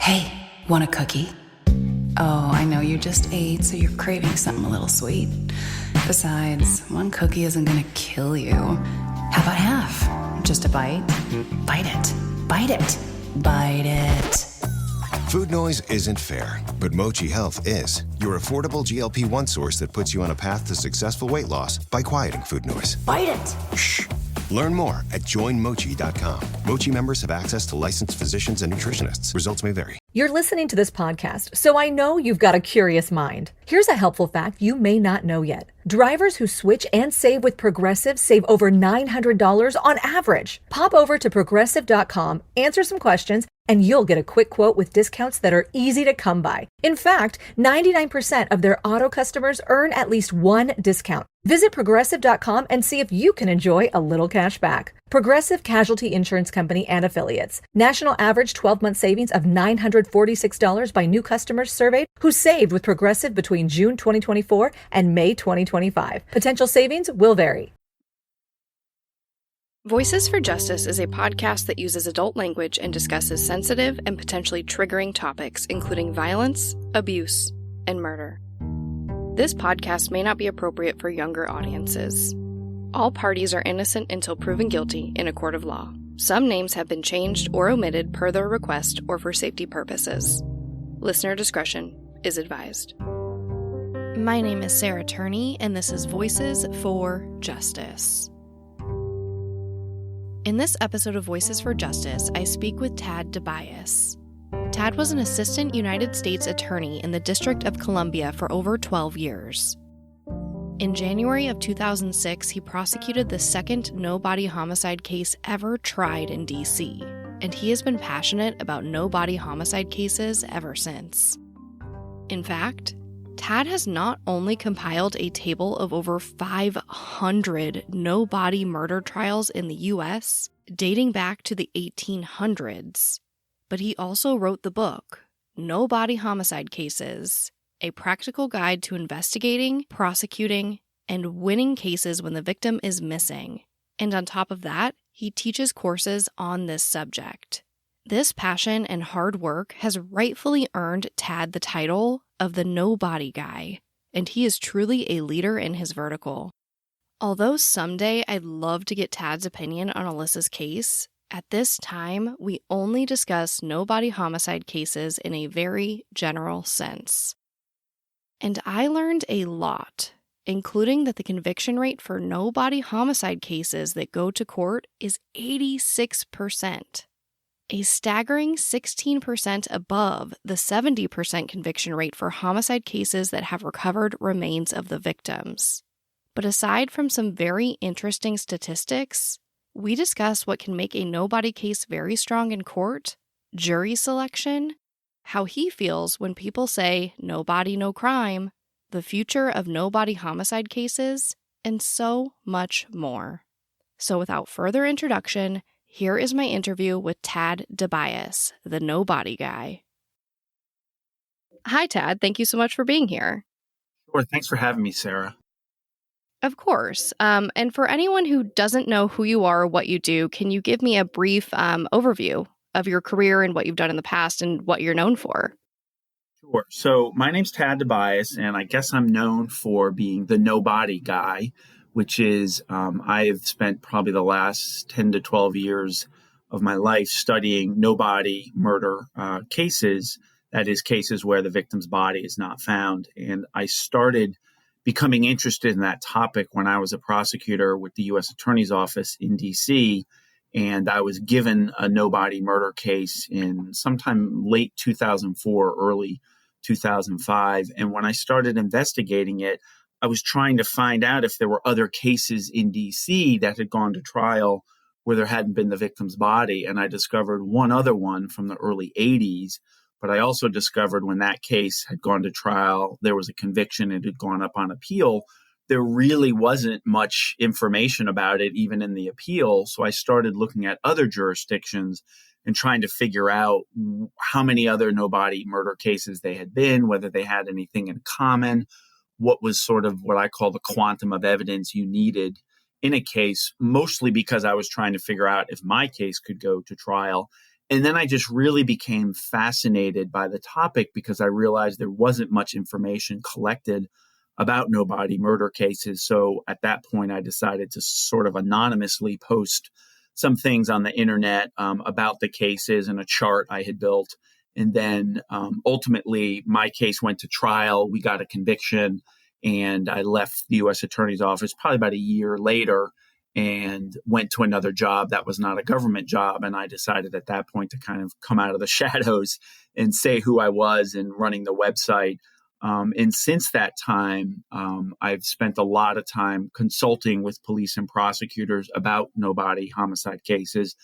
Hey, want a cookie? Oh, I know you just ate, so you're craving something a little sweet. Besides, one cookie isn't gonna kill you. How about half? Just a bite? Bite it. Bite it. Bite it. Food noise isn't fair, but Mochi Health is. Your affordable GLP-1 source that puts you on a path to successful weight loss by quieting food noise. Bite it. Shh. Learn more at joinmochi.com. Mochi members have access to licensed physicians and nutritionists. Results may vary. You're listening to this podcast, so I know you've got a curious mind. Here's a helpful fact you may not know yet. Drivers who switch and save with Progressive save over $900 on average. Pop over to Progressive.com, answer some questions, and you'll get a quick quote with discounts that are easy to come by. In fact, 99% of their auto customers earn at least one discount. Visit Progressive.com and see if you can enjoy a little cash back. Progressive Casualty Insurance Company and Affiliates. National average 12-month savings of $946 by new customers surveyed who saved with Progressive between June 2024 and May 2025. Potential savings will vary. Voices for Justice is a podcast that uses adult language and discusses sensitive and potentially triggering topics, including violence, abuse, and murder. This podcast may not be appropriate for younger audiences. All parties are innocent until proven guilty in a court of law. Some names have been changed or omitted per their request or for safety purposes. Listener discretion is advised. My name is Sarah Turney, and this is Voices for Justice. In this episode of Voices for Justice, I speak with Tad DiBiase. Tad was an assistant United States attorney in the District of Columbia for over 12 years. In January of 2006, he prosecuted the second no-body homicide case ever tried in D.C., and he has been passionate about no-body homicide cases ever since. In fact, Tad has not only compiled a table of over 500 no-body murder trials in the U.S., dating back to the 1800s, but he also wrote the book, No Body Homicide Cases, a practical guide to investigating, prosecuting, and winning cases when the victim is missing. And on top of that, he teaches courses on this subject. This passion and hard work has rightfully earned Tad the title of the No-Body Guy, and he is truly a leader in his vertical. Although someday I'd love to get Tad's opinion on Alyssa's case, at this time we only discuss no-body homicide cases in a very general sense. And I learned a lot, including that the conviction rate for no-body homicide cases that go to court is 86%. A staggering 16% above the 70% conviction rate for homicide cases that have recovered remains of the victims. But aside from some very interesting statistics, we discuss what can make a no-body case very strong in court, jury selection, how he feels when people say no body, no crime, the future of no-body homicide cases, and so much more. So without further introduction, here is my interview with Tad DiBiase, the no-body guy. Hi, Tad. Thank you so much for being here. Sure. Thanks for having me, Sarah. Of course. And for anyone who doesn't know who you are or what you do, can you give me a brief overview of your career and what you've done in the past and what you're known for? Sure. So my name's Tad DiBiase, and I guess I'm known for being the no-body guy, which is I've spent probably the last 10 to 12 years of my life studying no-body murder cases, that is, cases where the victim's body is not found. And I started becoming interested in that topic when I was a prosecutor with the U.S. Attorney's Office in D.C., and I was given a no-body murder case in sometime late 2004, early 2005. And when I started investigating it, I was trying to find out if there were other cases in D.C. that had gone to trial where there hadn't been the victim's body. And I discovered one other one from the early 80s. But I also discovered when that case had gone to trial, there was a conviction, it had gone up on appeal. There really wasn't much information about it, even in the appeal. So I started looking at other jurisdictions and trying to figure out how many other no-body murder cases they had been, whether they had anything in common, what was sort of what I call the quantum of evidence you needed in a case, mostly because I was trying to figure out if my case could go to trial And then I just really became fascinated by the topic because I realized there wasn't much information collected about no body murder cases. So at that point, I decided to sort of anonymously post some things on the internet about the cases and a chart I had built. And then ultimately, my case went to trial. We got a conviction, and I left the U.S. Attorney's Office probably about a year later and went to another job that was not a government job. And I decided at that point to kind of come out of the shadows and say who I was in running the website. And since that time, I've spent a lot of time consulting with police and prosecutors about no body homicide cases,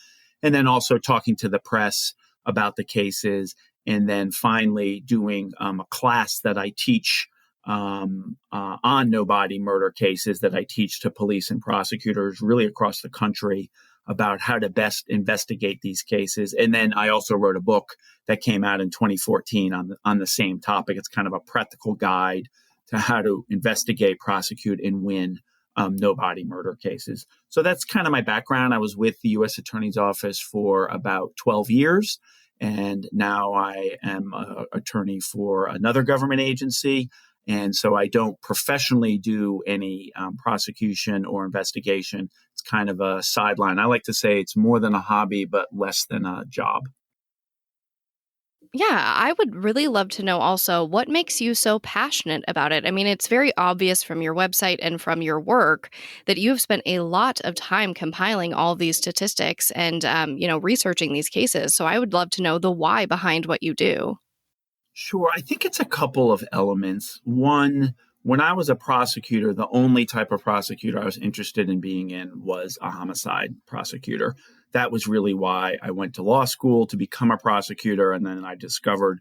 and then also talking to the press about the cases, and then finally doing a class that I teach on no body murder cases that I teach to police and prosecutors really across the country about how to best investigate these cases. And then I also wrote a book that came out in 2014 on the same topic. It's kind of a practical guide to how to investigate, prosecute, and win no body murder cases. So that's kind of my background. I was with the U.S. Attorney's Office for about 12 years. And now I am an attorney for another government agency. And so I don't professionally do any prosecution or investigation. It's kind of a sideline. I like to say it's more than a hobby, but less than a job. Yeah, I would really love to know also what makes you so passionate about it. I mean, it's very obvious from your website and from your work that you've spent a lot of time compiling all these statistics and, researching these cases. So I would love to know the why behind what you do. Sure. I think it's a couple of elements. One, when I was a prosecutor, the only type of prosecutor I was interested in being in was a homicide prosecutor. That was really why I went to law school to become a prosecutor. And then I discovered,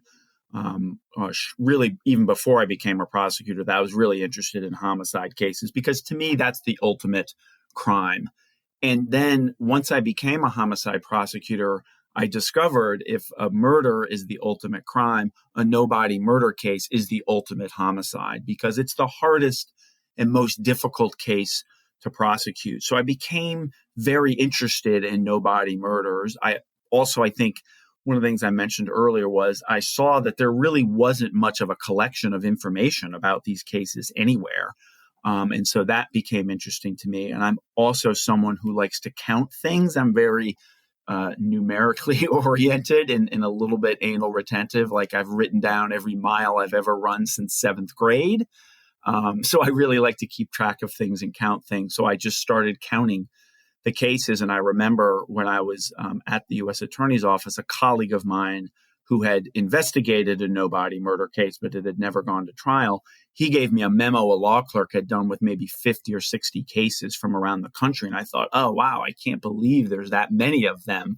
really, even before I became a prosecutor, that I was really interested in homicide cases because to me, that's the ultimate crime. And then once I became a homicide prosecutor, I discovered if a murder is the ultimate crime, a no body murder case is the ultimate homicide because it's the hardest and most difficult case to prosecute. So I became very interested in no body murders. I think one of the things I mentioned earlier was I saw that there really wasn't much of a collection of information about these cases anywhere. And so that became interesting to me. And I'm also someone who likes to count things. I'm very numerically oriented and a little bit anal retentive. Like I've written down every mile I've ever run since seventh grade. So I really like to keep track of things and count things. So I just started counting the cases. And I remember when I was at the U.S. Attorney's Office, a colleague of mine who had investigated a no body murder case, but it had never gone to trial. He gave me a memo a law clerk had done with maybe 50 or 60 cases from around the country. And I thought, oh, wow, I can't believe there's that many of them.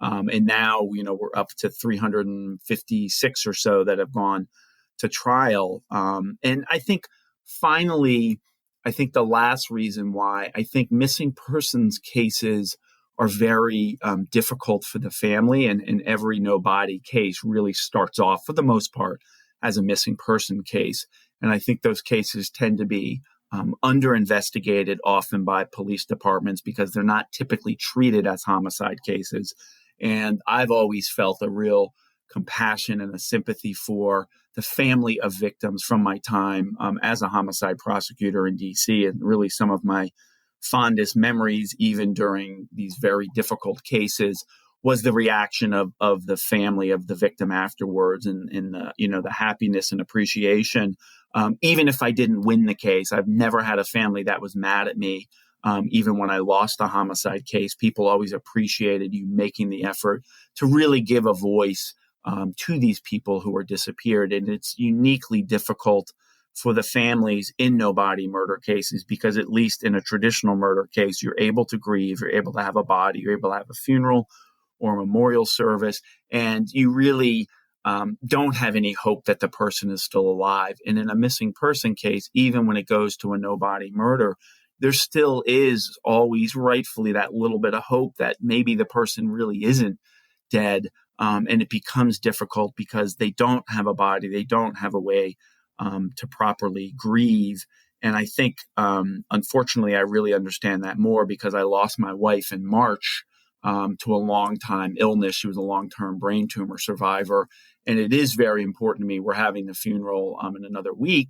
And now, we're up to 356 or so that have gone to trial. And I think finally, the last reason why I think missing persons cases are very difficult for the family. And every no body case really starts off, for the most part, as a missing person case. And I think those cases tend to be under investigated often by police departments because they're not typically treated as homicide cases. And I've always felt a real compassion and a sympathy for the family of victims from my time as a homicide prosecutor in DC, and really some of my fondest memories, even during these very difficult cases, was the reaction of the family of the victim afterwards, and the happiness and appreciation. Even if I didn't win the case, I've never had a family that was mad at me. Even when I lost a homicide case, people always appreciated you making the effort to really give a voice to these people who were disappeared. And it's uniquely difficult for the families in no body murder cases, because at least in a traditional murder case, you're able to grieve, you're able to have a body, you're able to have a funeral or a memorial service, and you really don't have any hope that the person is still alive. And in a missing person case, even when it goes to a no body murder, there still is always rightfully that little bit of hope that maybe the person really isn't dead. And it becomes difficult because they don't have a body, they don't have a way to properly grieve. And I think, unfortunately, I really understand that more because I lost my wife in March to a long-time illness. She was a long-term brain tumor survivor. And it is very important to me. We're having the funeral in another week.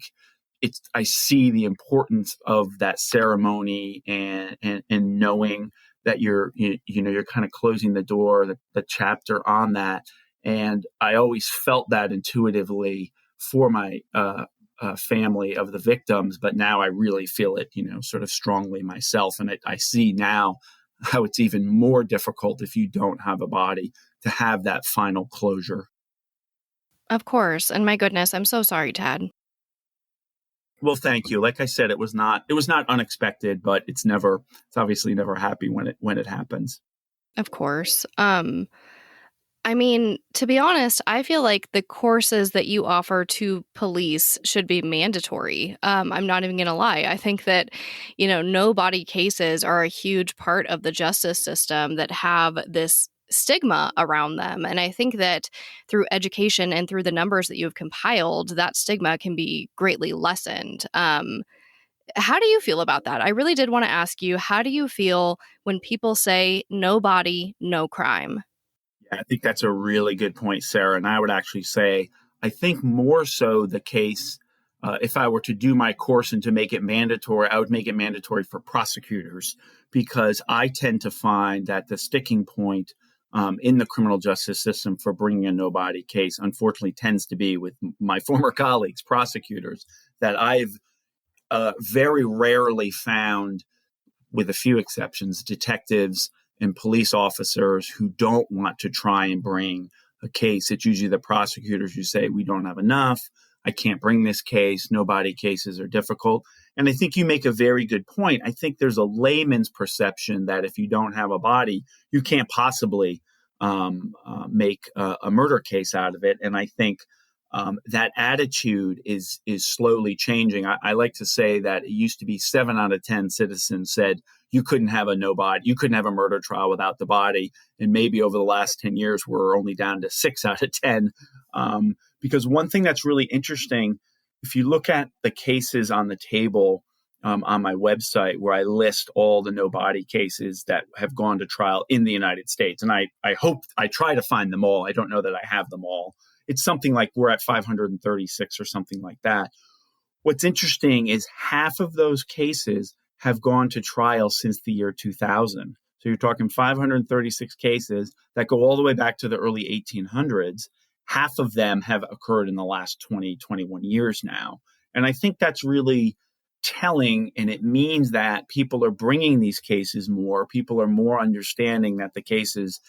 I see the importance of that ceremony and knowing that you're kind of closing the door, the chapter on that. And I always felt that intuitively for my family of the victims, but now I really feel it, sort of strongly myself. And I see now how it's even more difficult if you don't have a body to have that final closure. Of course. And my goodness, I'm so sorry, Tad. Well, thank you. Like I said, it was not unexpected, but it's obviously never happy when it happens. Of course. I mean, to be honest, I feel like the courses that you offer to police should be mandatory. I'm not even going to lie. I think that, no body cases are a huge part of the justice system that have this stigma around them. And I think that through education and through the numbers that you have compiled, that stigma can be greatly lessened. How do you feel about that? I really did want to ask you, how do you feel when people say no body, no crime? I think that's a really good point, Sarah. And I would actually say, I think more so the case, if I were to do my course and to make it mandatory, I would make it mandatory for prosecutors, because I tend to find that the sticking point in the criminal justice system for bringing a no-body case, unfortunately, tends to be with my former colleagues, prosecutors, that I've very rarely found, with a few exceptions, detectives and police officers who don't want to try and bring a case. It's usually the prosecutors who say, we don't have enough, I can't bring this case, no-body cases are difficult. And I think you make a very good point. I think there's a layman's perception that if you don't have a body, you can't possibly make a murder case out of it. And I think that attitude is slowly changing. I like to say that it used to be 7 out of 10 citizens said you couldn't have a murder trial without the body. And maybe over the last 10 years, we're only down to 6 out of 10. Because one thing that's really interesting, if you look at the cases on the table on my website, where I list all the no body cases that have gone to trial in the United States, and I try to find them all. I don't know that I have them all. It's something like we're at 536 or something like that. What's interesting is half of those cases have gone to trial since the year 2000. So you're talking 536 cases that go all the way back to the early 1800s. Half of them have occurred in the last 20, 21 years now. And I think that's really telling, and it means that people are bringing these cases more. People are more understanding that the cases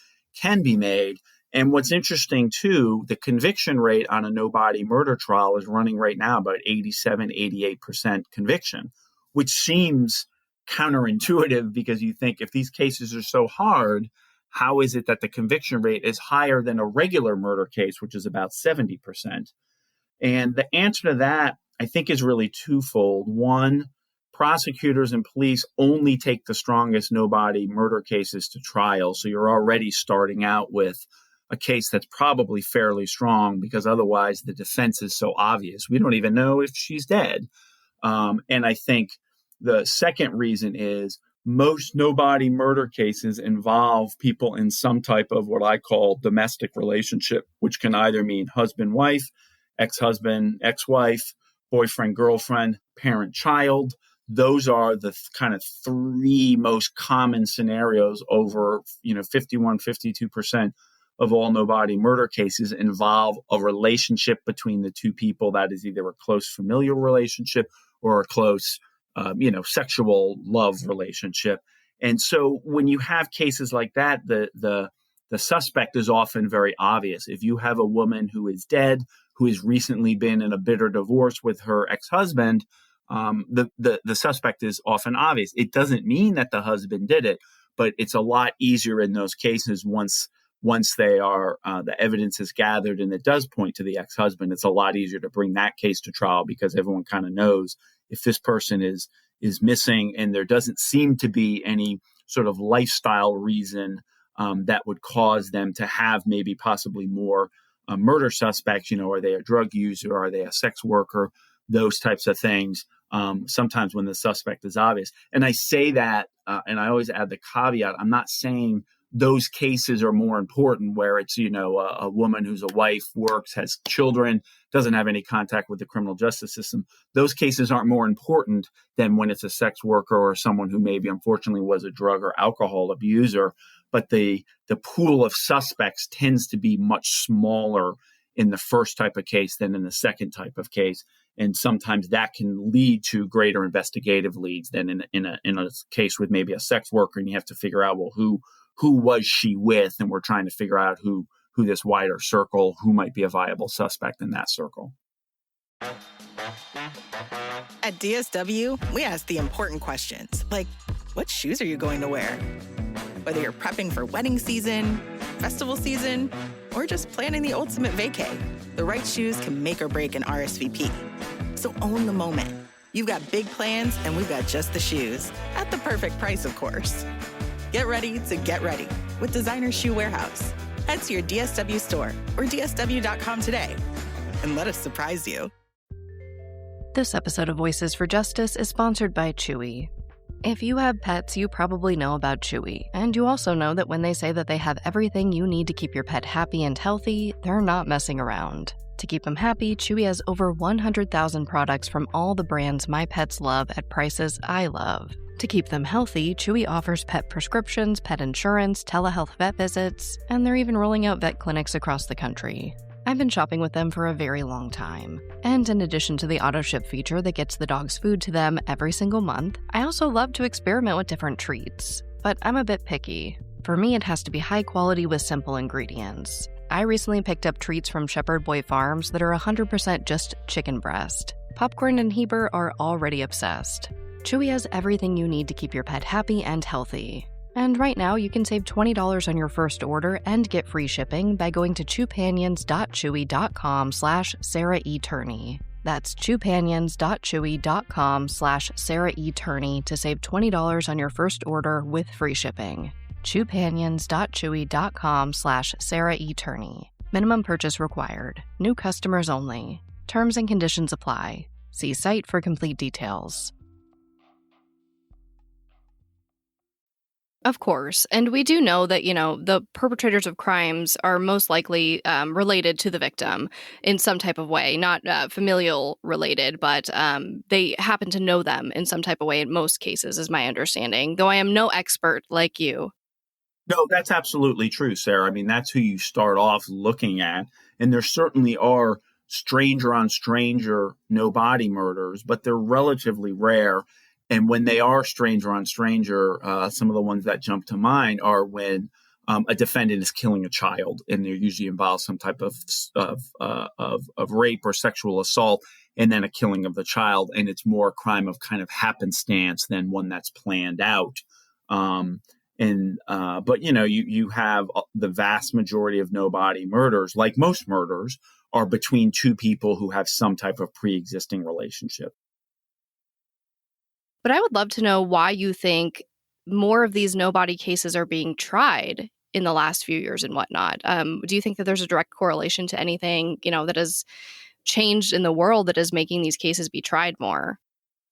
can be made. And what's interesting, too, the conviction rate on a no-body murder trial is running right now about 87, 88% conviction, which seems counterintuitive, because you think if these cases are so hard, how is it that the conviction rate is higher than a regular murder case, which is about 70%? And the answer to that, I think, is really twofold. One, prosecutors and police only take the strongest no-body murder cases to trial. So you're already starting out with a case that's probably fairly strong, because otherwise the defense is so obvious. We don't even know if she's dead. And I think the second reason is most no-body murder cases involve people in some type of what I call domestic relationship, which can either mean husband-wife, ex-husband, ex-wife, boyfriend-girlfriend, parent-child. Those are the kind of 3 most common scenarios. Over 51, 52% of all no-body murder cases involve a relationship between the two people that is either a close familial relationship or a close sexual love relationship. And so when you have cases like that, the suspect is often very obvious. If you have a woman who is dead, who has recently been in a bitter divorce with her ex-husband, the suspect is often obvious. It doesn't mean that the husband did it, but it's a lot easier in those cases once they are the evidence is gathered and it does point to the ex-husband. It's a lot easier to bring that case to trial, because everyone kind of knows if this person is missing and there doesn't seem to be any sort of lifestyle reason that would cause them to have maybe possibly more murder suspects. Are they a drug user? Are they a sex worker? Those types of things. Sometimes when the suspect is obvious. And I say that, and I always add the caveat, I'm not saying those cases are more important, where it's, a woman who's a wife, works, has children, doesn't have any contact with the criminal justice system. Those cases aren't more important than when it's a sex worker or someone who maybe unfortunately was a drug or alcohol abuser. But the pool of suspects tends to be much smaller in the first type of case than in the second type of case. And sometimes that can lead to greater investigative leads than in a case with maybe a sex worker, and you have to figure out, well, who was she with? And we're trying to figure out who this wider circle, who might be a viable suspect in that circle. At DSW, we ask the important questions, like, what shoes are you going to wear? Whether you're prepping for wedding season, festival season, or just planning the ultimate vacay, the right shoes can make or break an RSVP. So own the moment. You've got big plans, and we've got just the shoes. At the perfect price, of course. Get ready to get ready with Designer Shoe Warehouse. Head to your DSW store or DSW.com today and let us surprise you. This episode of Voices for Justice is sponsored by Chewy. If you have pets, you probably know about Chewy, and you also know that when they say that they have everything you need to keep your pet happy and healthy, they're not messing around. To keep them happy, Chewy has over 100,000 products from all the brands my pets love at prices I love. To keep them healthy, Chewy offers pet prescriptions, pet insurance, telehealth vet visits, and they're even rolling out vet clinics across the country. I've been shopping with them for a very long time. And in addition to the auto-ship feature that gets the dog's food to them every single month, I also love to experiment with different treats. But I'm a bit picky. For me, it has to be high quality with simple ingredients. I recently picked up treats from Shepherd Boy Farms that are 100% just chicken breast. Popcorn and Heber are already obsessed. Chewy has everything you need to keep your pet happy and healthy. And right now, you can save $20 on your first order and get free shipping by going to chewpanions.chewy.com/Sarah E. Turney. That's chewpanions.chewy.com/Sarah E. Turney to save $20 on your first order with free shipping. chewpanions.chewy.com/Sarah E. Turney. Minimum purchase required. New customers only. Terms and conditions apply. See site for complete details. Of course. And we do know that, the perpetrators of crimes are most likely related to the victim in some type of way, not familial related, but they happen to know them in some type of way in most cases, is my understanding, though I am no expert like you. No, that's absolutely true, Sarah. I mean, that's who you start off looking at. And there certainly are stranger on stranger, no body murders, but they're relatively rare. And when they are stranger on stranger, some of the ones that jump to mind are when a defendant is killing a child, and they're usually involved some type of rape or sexual assault, and then a killing of the child, and it's more a crime of kind of happenstance than one that's planned out. But you have the vast majority of no body murders, like most murders, are between two people who have some type of pre-existing relationship. But I would love to know why you think more of these no-body cases are being tried in the last few years and whatnot. Do you think that there's a direct correlation to anything, that has changed in the world that is making these cases be tried more?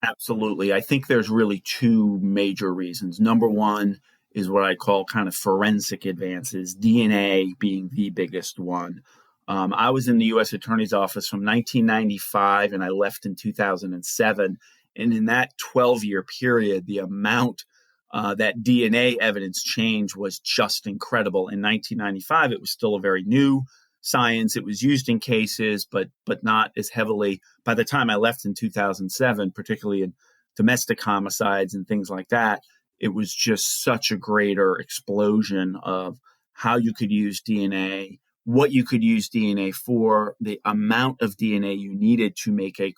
Absolutely. I think there's really two major reasons. Number one is what I call kind of forensic advances, DNA being the biggest one. I was in the U.S. Attorney's Office from 1995, and I left in 2007. And in that 12-year period, the amount that DNA evidence changed was just incredible. In 1995, it was still a very new science. It was used in cases, but not as heavily. By the time I left in 2007, particularly in domestic homicides and things like that, it was just such a greater explosion of how you could use DNA, what you could use DNA for, the amount of DNA you needed to make a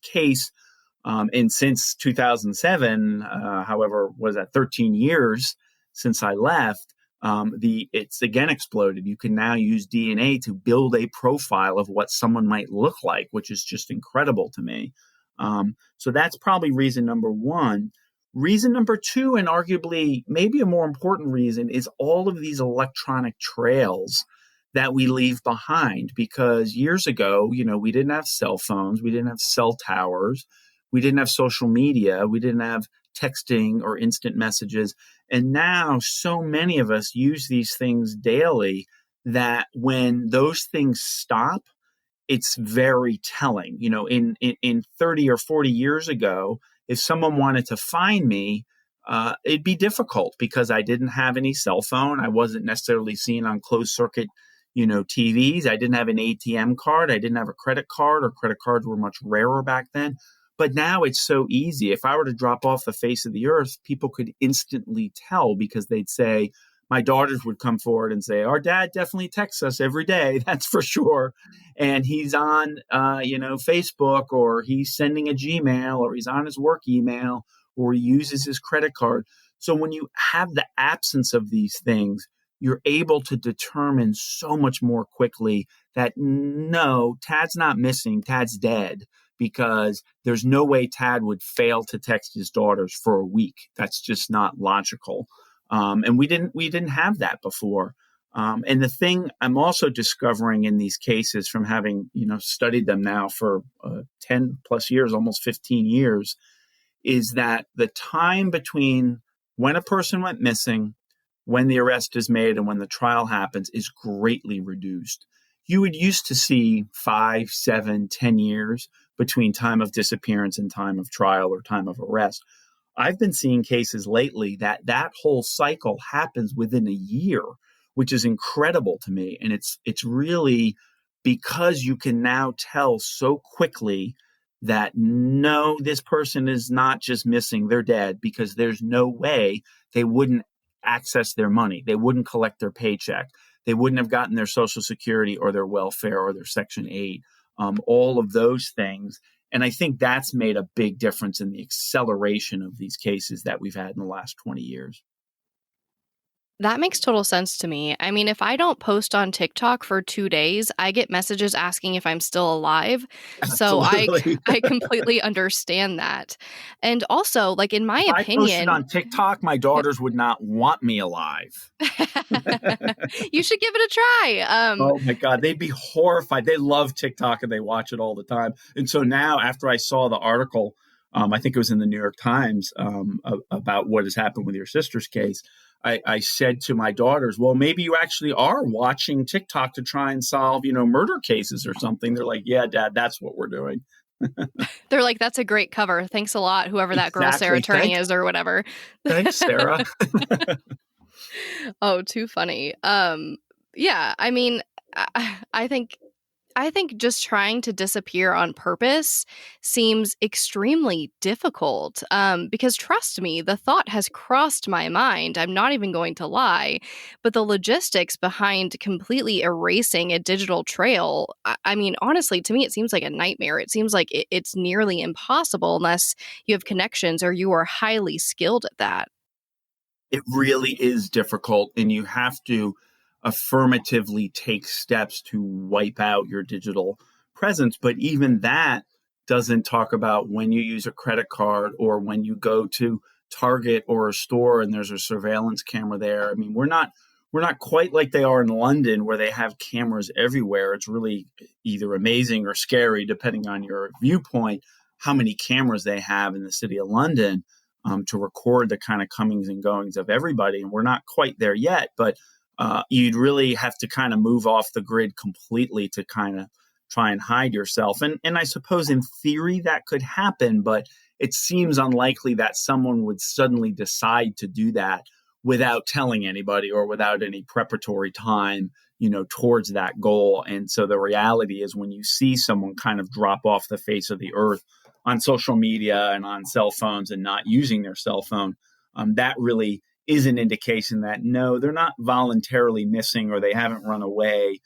case. And since 2007, however, was that 13 years since I left, it's again exploded. You can now use DNA to build a profile of what someone might look like, which is just incredible to me. So that's probably reason number one. Reason number two, and arguably maybe a more important reason, is all of these electronic trails that we leave behind. Because years ago, we didn't have cell phones, we didn't have cell towers, we didn't have social media, we didn't have texting or instant messages. And now so many of us use these things daily that when those things stop, it's very telling. In 30 or 40 years ago, if someone wanted to find me, it'd be difficult because I didn't have any cell phone. I wasn't necessarily seen on closed circuit, TVs. I didn't have an ATM card. I didn't have a credit card, or credit cards were much rarer back then. But now it's so easy. If I were to drop off the face of the earth, people could instantly tell because they'd say, my daughters would come forward and say, our dad definitely texts us every day. That's for sure. And he's on, Facebook, or he's sending a Gmail, or he's on his work email, or he uses his credit card. So when you have the absence of these things, you're able to determine so much more quickly that no, Tad's not missing, Tad's dead, because there's no way Tad would fail to text his daughters for a week. That's just not logical. And we didn't have that before. And the thing I'm also discovering in these cases from having, studied them now for 10 plus years, almost 15 years, is that the time between when a person went missing, when the arrest is made, and when the trial happens is greatly reduced. You would used to see 5, 7, 10 years between time of disappearance and time of trial or time of arrest. I've been seeing cases lately that whole cycle happens within a year, which is incredible to me. And it's really because you can now tell so quickly that no, this person is not just missing, they're dead, because there's no way they wouldn't access their money. They wouldn't collect their paycheck. They wouldn't have gotten their Social Security or their welfare or their Section 8, all of those things. And I think that's made a big difference in the acceleration of these cases that we've had in the last 20 years. That makes total sense to me. I mean, if I don't post on TikTok for 2 days, I get messages asking if I'm still alive. So Absolutely. I completely understand that. And also, like, in my If I posted opinion, on TikTok, my daughters would not want me alive. you should give it a try. Oh my God, they'd be horrified. They love TikTok and they watch it all the time. And so now, after I saw the article, I think it was in the New York Times, about what has happened with your sister's case, I said to my daughters, well, maybe you actually are watching TikTok to try and solve, murder cases or something. They're like, yeah, Dad, that's what we're doing. They're like, that's a great cover. Thanks a lot, whoever that girl Sarah Turney is or whatever. Thanks, Sarah. Oh, too funny. Yeah, I mean, I think just trying to disappear on purpose seems extremely difficult. Because trust me, the thought has crossed my mind. I'm not even going to lie. But the logistics behind completely erasing a digital trail, I mean, honestly, to me, it seems like a nightmare. It seems like it's nearly impossible unless you have connections or you are highly skilled at that. It really is difficult, and you have to affirmatively take steps to wipe out your digital presence. But even that doesn't talk about when you use a credit card or when you go to Target or a store and there's a surveillance camera there. I mean, we're not quite like they are in London, where they have cameras everywhere. It's really either amazing or scary, depending on your viewpoint, how many cameras they have in the city of London to record the kind of comings and goings of everybody. And we're not quite there yet, but you'd really have to kind of move off the grid completely to kind of try and hide yourself. And I suppose in theory that could happen, but it seems unlikely that someone would suddenly decide to do that without telling anybody or without any preparatory time, towards that goal. And so the reality is, when you see someone kind of drop off the face of the earth on social media and on cell phones and not using their cell phone, that really is an indication that no, they're not voluntarily missing or they haven't run away.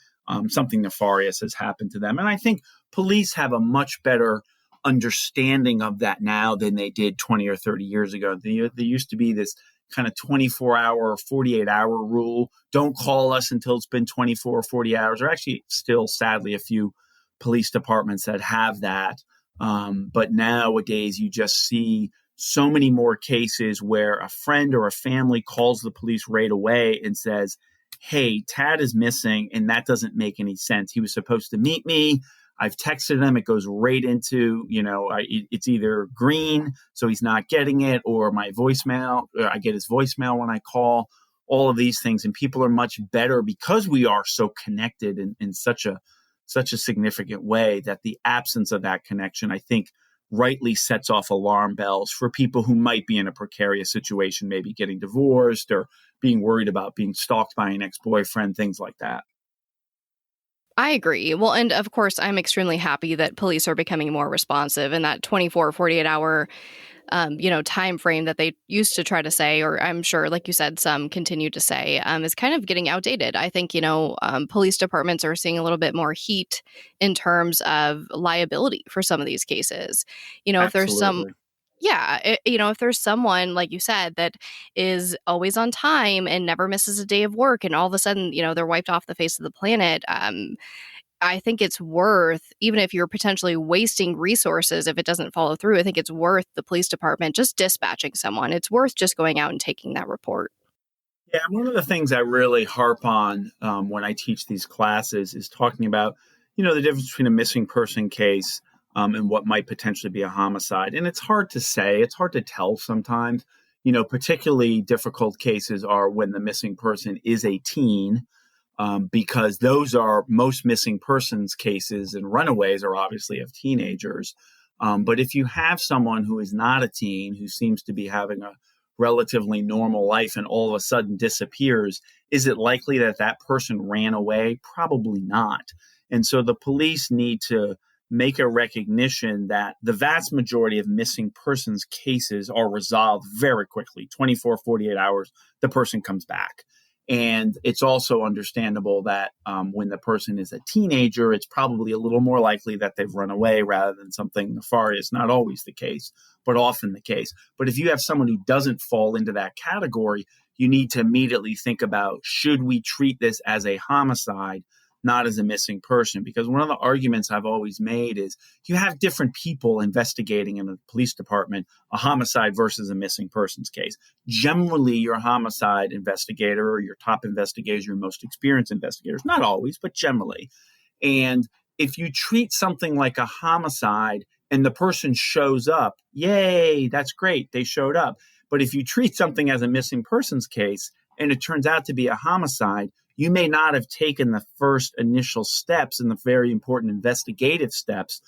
Something nefarious has happened to them. And I think police have a much better understanding of that now than they did 20 or 30 years ago. There used to be this kind of 24-hour or 48-hour rule. Don't call us until it's been 24 or 40 hours. There are actually still, sadly, a few police departments that have that. But nowadays, you just see so many more cases where a friend or a family calls the police right away and says, hey, Tad is missing, and that doesn't make any sense. He was supposed to meet me. I've texted him. It goes right into, it's either green, so he's not getting it, or my voicemail, or I get his voicemail when I call, all of these things. And people are much better because we are so connected in such a significant way, that the absence of that connection, I think, rightly sets off alarm bells for people who might be in a precarious situation, maybe getting divorced or being worried about being stalked by an ex-boyfriend, things like that. I agree. Well, and of course, I'm extremely happy that police are becoming more responsive, and that 24, 48 hour, time frame that they used to try to say, or I'm sure, like you said, some continue to say, is kind of getting outdated. I think, police departments are seeing a little bit more heat in terms of liability for some of these cases. If there's some Absolutely. Yeah, if there's someone, like you said, that is always on time and never misses a day of work, and all of a sudden, they're wiped off the face of the planet, I think it's worth, even if you're potentially wasting resources if it doesn't follow through, I think it's worth the police department just dispatching someone. It's worth just going out and taking that report. Yeah, one of the things I really harp on when I teach these classes is talking about, the difference between a missing person case and what might potentially be a homicide. And it's hard to say, it's hard to tell sometimes. Particularly difficult cases are when the missing person is a teen, because those are most missing persons cases, and runaways are obviously of teenagers. But if you have someone who is not a teen, who seems to be having a relatively normal life and all of a sudden disappears, is it likely that that person ran away? Probably not. And so the police need to make a recognition that the vast majority of missing persons cases are resolved very quickly, 24, 48 hours, the person comes back. And it's also understandable that when the person is a teenager, it's probably a little more likely that they've run away rather than something nefarious. Not always the case, but often the case. But if you have someone who doesn't fall into that category, you need to immediately think about, should we treat this as a homicide, not as a missing person? Because one of the arguments I've always made is you have different people investigating in a police department, a homicide versus a missing persons case. Generally, your homicide investigator or your top investigators, your most experienced investigators, not always, but generally. And if you treat something like a homicide and the person shows up, yay, that's great, they showed up. But if you treat something as a missing persons case and it turns out to be a homicide, you may not have taken the first initial steps and the very important investigative steps,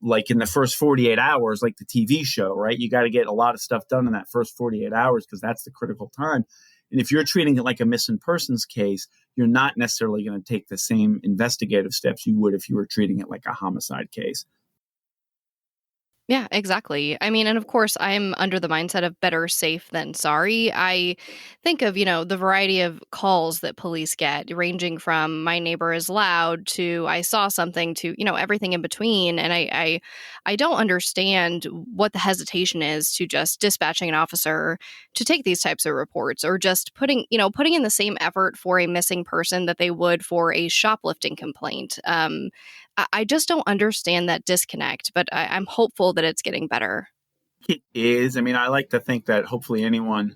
like in the first 48 hours, like the TV show, right? You got to get a lot of stuff done in that first 48 hours because that's the critical time. And if you're treating it like a missing persons case, you're not necessarily going to take the same investigative steps you would if you were treating it like a homicide case. Yeah, exactly. I mean, and of course, I'm under the mindset of better safe than sorry. I think of, the variety of calls that police get, ranging from my neighbor is loud to I saw something to, everything in between. And I don't understand what the hesitation is to just dispatching an officer to take these types of reports, or just putting in the same effort for a missing person that they would for a shoplifting complaint. I just don't understand that disconnect, but I'm hopeful that it's getting better. It is. I mean, I like to think that hopefully anyone,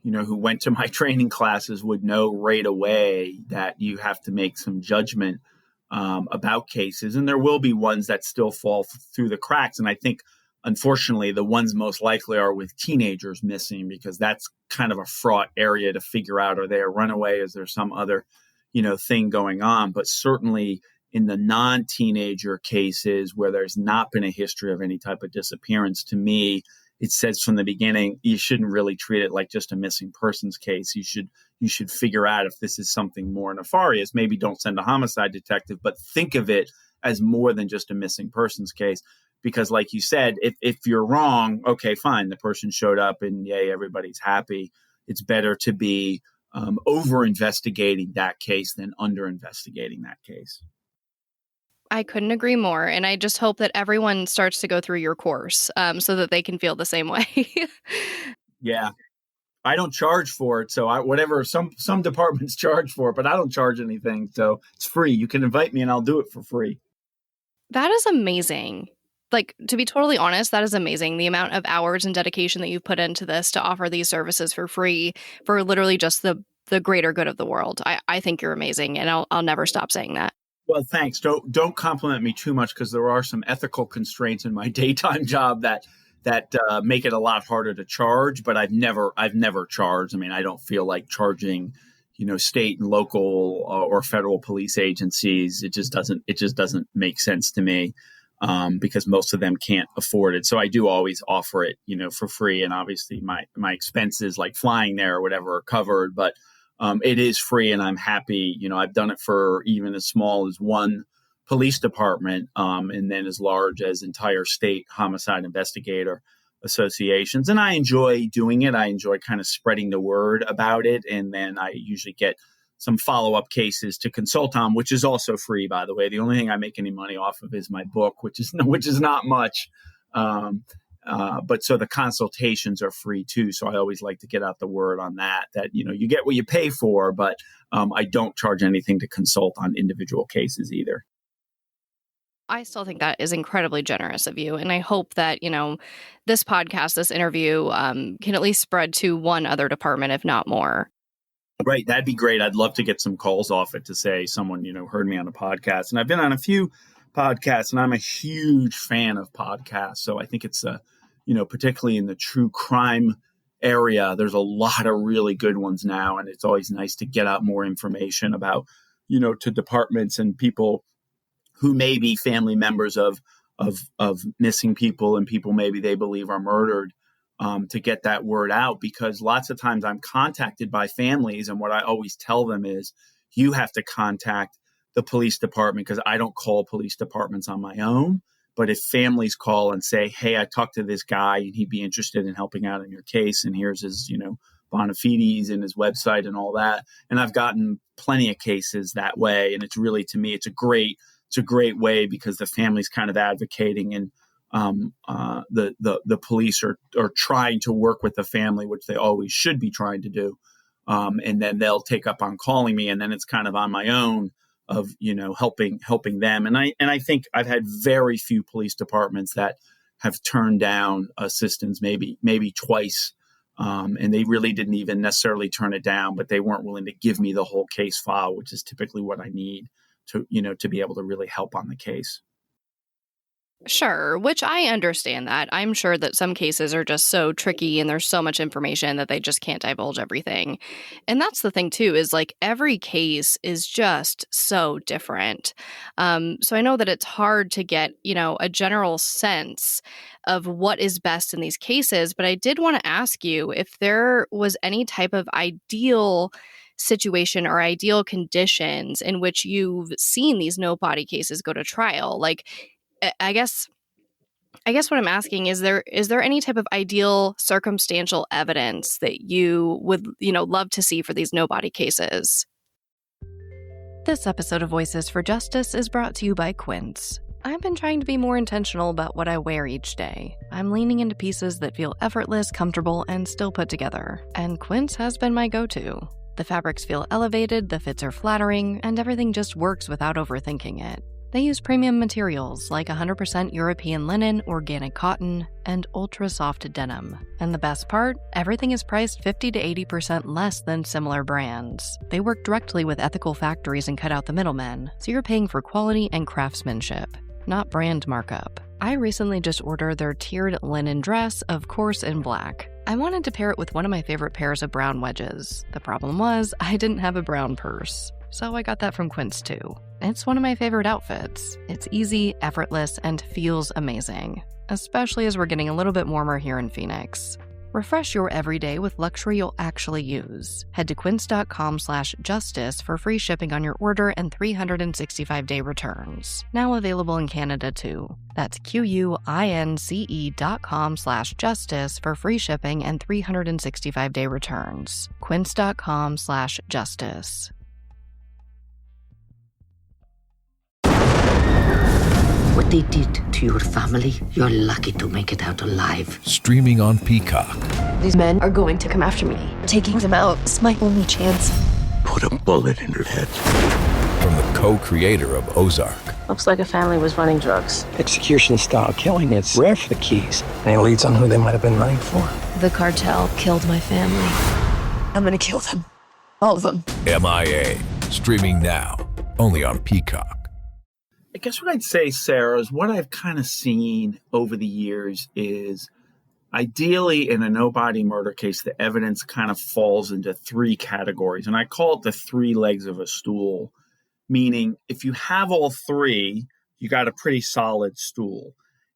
who went to my training classes would know right away that you have to make some judgment about cases. And there will be ones that still fall through the cracks. And I think, unfortunately, the ones most likely are with teenagers missing, because that's kind of a fraught area to figure out. Are they a runaway? Is there some other, thing going on? But certainly in the non-teenager cases where there's not been a history of any type of disappearance, to me, it says from the beginning, you shouldn't really treat it like just a missing persons case. You should figure out if this is something more nefarious. Maybe don't send a homicide detective, but think of it as more than just a missing persons case. Because like you said, if you're wrong, okay, fine, the person showed up and yay, everybody's happy. It's better to be over-investigating that case than under-investigating that case. I couldn't agree more. And I just hope that everyone starts to go through your course so that they can feel the same way. Yeah. I don't charge for it. So whatever some departments charge for it, but I don't charge anything. So it's free. You can invite me and I'll do it for free. That is amazing. Like, to be totally honest, that is amazing. The amount of hours and dedication that you've put into this to offer these services for free for literally just the greater good of the world. I think you're amazing, and I'll never stop saying that. Well, thanks. Don't compliment me too much, because there are some ethical constraints in my daytime job that make it a lot harder to charge. But I've never charged. I mean, I don't feel like charging, state and local or federal police agencies. It just doesn't make sense to me, because most of them can't afford it. So I do always offer it, for free. And obviously my expenses like flying there or whatever are covered, but it is free, and I'm happy. I've done it for even as small as one police department, and then as large as entire state homicide investigator associations. And I enjoy doing it. I enjoy kind of spreading the word about it. And then I usually get some follow-up cases to consult on, which is also free, by the way. The only thing I make any money off of is my book, which is not much. But so the consultations are free too. So I always like to get out the word on that, you get what you pay for, but I don't charge anything to consult on individual cases either. I still think that is incredibly generous of you. And I hope that, this podcast, this interview can at least spread to one other department, if not more. Right. That'd be great. I'd love to get some calls off it to say someone, heard me on a podcast. And I've been on a few podcasts, and I'm a huge fan of podcasts. So I think it's particularly in the true crime area, there's a lot of really good ones now. And it's always nice to get out more information about, to departments and people who may be family members of missing people and people maybe they believe are murdered, to get that word out. Because lots of times I'm contacted by families, and what I always tell them is, you have to contact the police department, because I don't call police departments on my own. But if families call and say, hey, I talked to this guy and he'd be interested in helping out in your case, and here's his, bona fides and his website and all that. And I've gotten plenty of cases that way. And it's really, to me, it's a great way, because the family's kind of advocating, and the police are trying to work with the family, which they always should be trying to do. And then they'll take up on calling me, and then it's kind of on my own of, helping them. And I think I've had very few police departments that have turned down assistance, maybe twice. And they really didn't even necessarily turn it down, but they weren't willing to give me the whole case file, which is typically what I need to be able to really help on the case. Sure, which I understand that. I'm sure that some cases are just so tricky and there's so much information that they just can't divulge everything. And that's the thing too, is like every case is just so different. So I know that it's hard to get, a general sense of what is best in these cases, but I did want to ask you if there was any type of ideal situation or ideal conditions in which you've seen these no body cases go to trial. Like, I guess what I'm asking is there any type of ideal circumstantial evidence that you would, love to see for these no body cases? This episode of Voices for Justice is brought to you by Quince. I've been trying to be more intentional about what I wear each day. I'm leaning into pieces that feel effortless, comfortable, and still put together. And Quince has been my go-to. The fabrics feel elevated, the fits are flattering, and everything just works without overthinking it. They use premium materials like 100% European linen, organic cotton, and ultra-soft denim. And the best part? Everything is priced 50 to 80% less than similar brands. They work directly with ethical factories and cut out the middlemen, so you're paying for quality and craftsmanship, not brand markup. I recently just ordered their tiered linen dress, of course in black. I wanted to pair it with one of my favorite pairs of brown wedges. The problem was, I didn't have a brown purse. So I got that from Quince too. It's one of my favorite outfits. It's easy, effortless, and feels amazing, especially as we're getting a little bit warmer here in Phoenix. Refresh your everyday with luxury you'll actually use. Head to quince.com/justice for free shipping on your order and 365-day returns. Now available in Canada too. That's QUINCE.com/justice for free shipping and 365-day returns. Quince.com/justice. What they did to your family, you're lucky to make it out alive. Streaming on Peacock. These men are going to come after me. Taking them out is my only chance. Put a bullet in her head. From the co-creator of Ozark. Looks like a family was running drugs. Execution-style killing, it's rare for the Keys. Any leads on who they might have been running for? The cartel killed my family. I'm gonna kill them. All of them. MIA. Streaming now. Only on Peacock. I guess what I'd say, Sarah, is what I've kind of seen over the years is ideally in a no-body murder case, the evidence kind of falls into three categories. And I call it the three legs of a stool, meaning if you have all three, you got a pretty solid stool.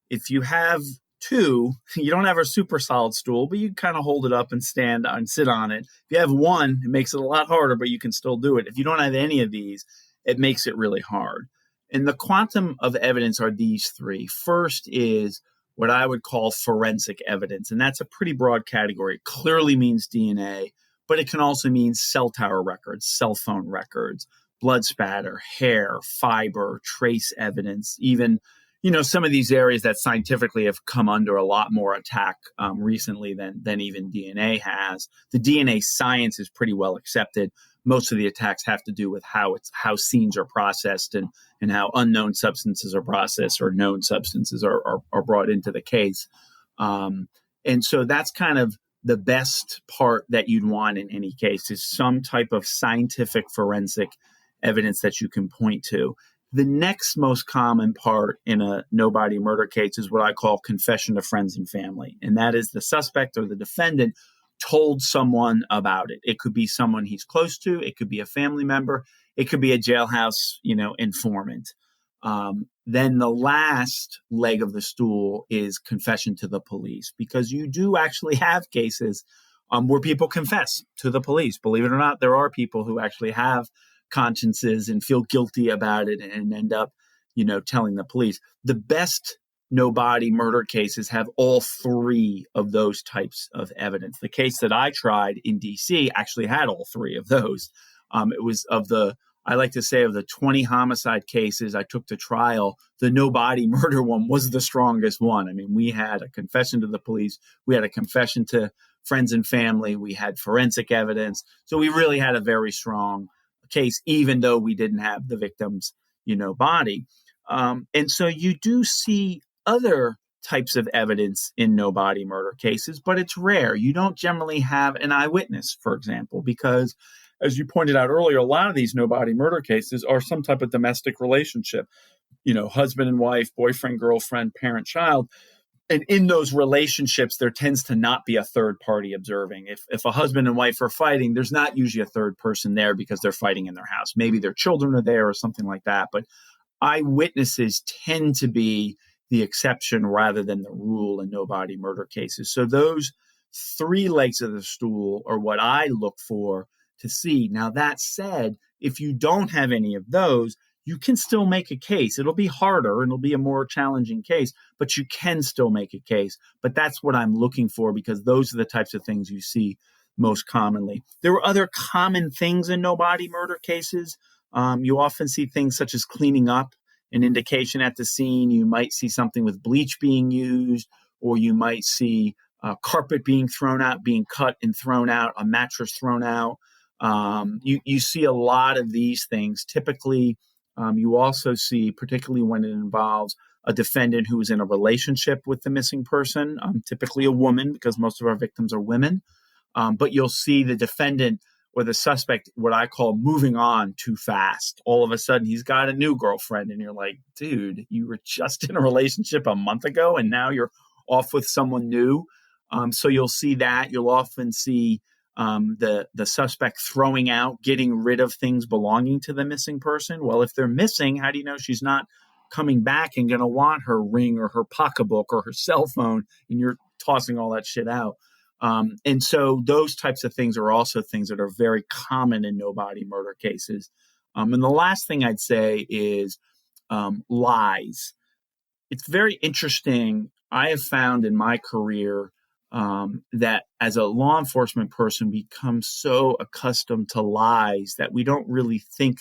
If you have two, you don't have a super solid stool, but you kind of hold it up and stand and sit on it. If you have one, it makes it a lot harder, but you can still do it. If you don't have any of these, it makes it really hard. And the quantum of evidence are these three. First is what I would call forensic evidence, and that's a pretty broad category. It clearly means DNA, but it can also mean cell tower records, cell phone records, blood spatter, hair, fiber, trace evidence, even some of these areas that scientifically have come under a lot more attack recently than even DNA has. The DNA science is pretty well accepted. Most of the attacks have to do with how scenes are processed and how unknown substances are processed or known substances are brought into the case. And so that's kind of the best part that you'd want in any case is some type of scientific forensic evidence that you can point to. The next most common part in a no-body murder case is what I call confession to friends and family. And that is the suspect or the defendant told someone about it. It could be someone he's close to. It could be a family member. It could be a jailhouse, informant. Then the last leg of the stool is confession to the police, because you do actually have cases where people confess to the police. Believe it or not, there are people who actually have consciences and feel guilty about it and end up, telling the police. The best no-body murder cases have all three of those types of evidence. The case that I tried in DC actually had all three of those. It was of the 20 homicide cases I took to trial, the no-body murder one was the strongest one. I mean, we had a confession to the police. We had a confession to friends and family. We had forensic evidence. So we really had a very strong case, even though we didn't have the victim's, body. And so you do see other types of evidence in no-body murder cases, but it's rare. You don't generally have an eyewitness, for example, because as you pointed out earlier, a lot of these no-body murder cases are some type of domestic relationship, husband and wife, boyfriend, girlfriend, parent, child. And in those relationships, there tends to not be a third party observing. If a husband and wife are fighting, there's not usually a third person there because they're fighting in their house. Maybe their children are there or something like that. But eyewitnesses tend to be the exception rather than the rule in no-body murder cases. So those three legs of the stool are what I look for to see. Now, that said, if you don't have any of those, you can still make a case. It'll be harder and it'll be a more challenging case, but you can still make a case. But that's what I'm looking for, because those are the types of things you see most commonly. There are other common things in no-body murder cases. You often see things such as cleaning up, an indication at the scene. You might see something with bleach being used, or you might see carpet being thrown out, being cut and thrown out, a mattress thrown out. You see a lot of these things. Typically, you also see, particularly when it involves a defendant who is in a relationship with the missing person, typically a woman, because most of our victims are women. But you'll see the defendant or the suspect, what I call moving on too fast. All of a sudden, he's got a new girlfriend, and you're like, dude, you were just in a relationship a month ago, and now you're off with someone new. So you'll see that. You'll often see the suspect throwing out, getting rid of things belonging to the missing person. Well, if they're missing, how do you know she's not coming back and going to want her ring or her pocketbook or her cell phone, and you're tossing all that shit out? And so those types of things are also things that are very common in no-body murder cases. And the last thing I'd say is lies. It's very interesting. I have found in my career that as a law enforcement person, become so accustomed to lies that we don't really think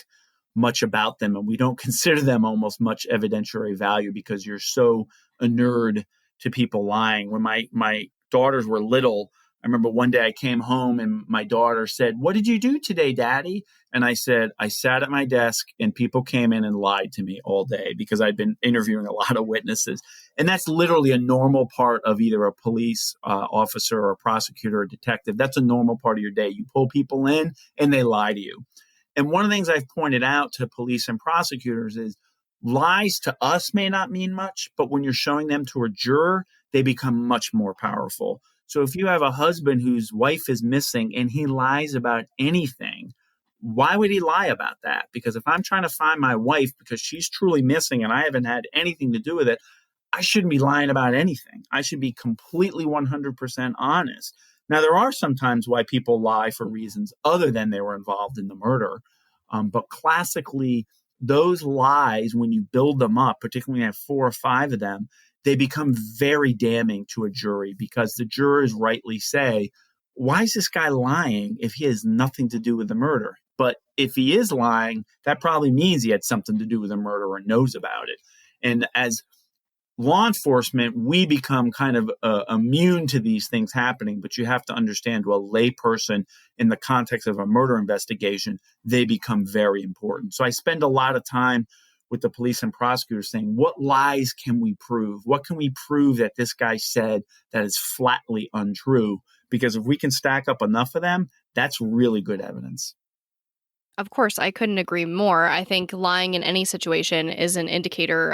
much about them, and we don't consider them almost much evidentiary value because you're so inured to people lying. When my daughters were little, I remember one day I came home and my daughter said, "What did you do today, Daddy?" And I said, "I sat at my desk and people came in and lied to me all day," because I'd been interviewing a lot of witnesses. And that's literally a normal part of either a police officer or a prosecutor or a detective. That's a normal part of your day. You pull people in and they lie to you. And one of the things I've pointed out to police and prosecutors is lies to us may not mean much, but when you're showing them to a juror, they become much more powerful. So if you have a husband whose wife is missing and he lies about anything, why would he lie about that? Because if I'm trying to find my wife because she's truly missing and I haven't had anything to do with it, I shouldn't be lying about anything. I should be completely 100% honest. Now, there are some times why people lie for reasons other than they were involved in the murder. But classically, those lies, when you build them up, particularly when you have 4 or 5 of them, they become very damning to a jury because the jurors rightly say, why is this guy lying if he has nothing to do with the murder? But if he is lying, that probably means he had something to do with the murder or knows about it. And as law enforcement, we become kind of immune to these things happening, but you have to understand to a lay person in the context of a murder investigation, they become very important. So I spend a lot of time with the police and prosecutors saying, what lies can we prove? What can we prove that this guy said that is flatly untrue? Because if we can stack up enough of them, that's really good evidence. Of course, I couldn't agree more. I think lying in any situation is an indicator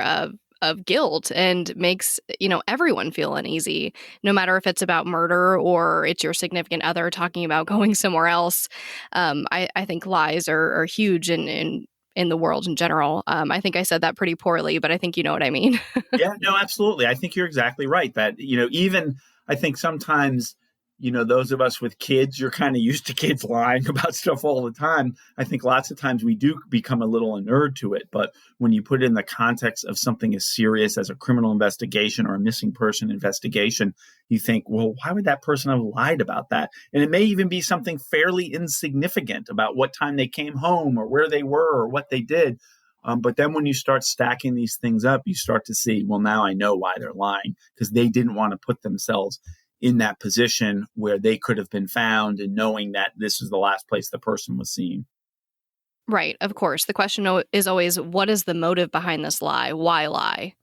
of guilt and makes, everyone feel uneasy, no matter if it's about murder or it's your significant other talking about going somewhere else. I think lies are huge in the world in general. I think I said that pretty poorly, but I think you know what I mean. Yeah, no, absolutely. I think you're exactly right that, even I think sometimes, those of us with kids, you're kind of used to kids lying about stuff all the time. I think lots of times we do become a little inured to it. But when you put it in the context of something as serious as a criminal investigation or a missing person investigation, you think, well, why would that person have lied about that? And it may even be something fairly insignificant about what time they came home or where they were or what they did. But then when you start stacking these things up, you start to see, well, now I know why they're lying, because they didn't want to put themselves in that position where they could have been found and knowing that this is the last place the person was seen. Right. Of course. The question is always, what is the motive behind this lie? Why lie?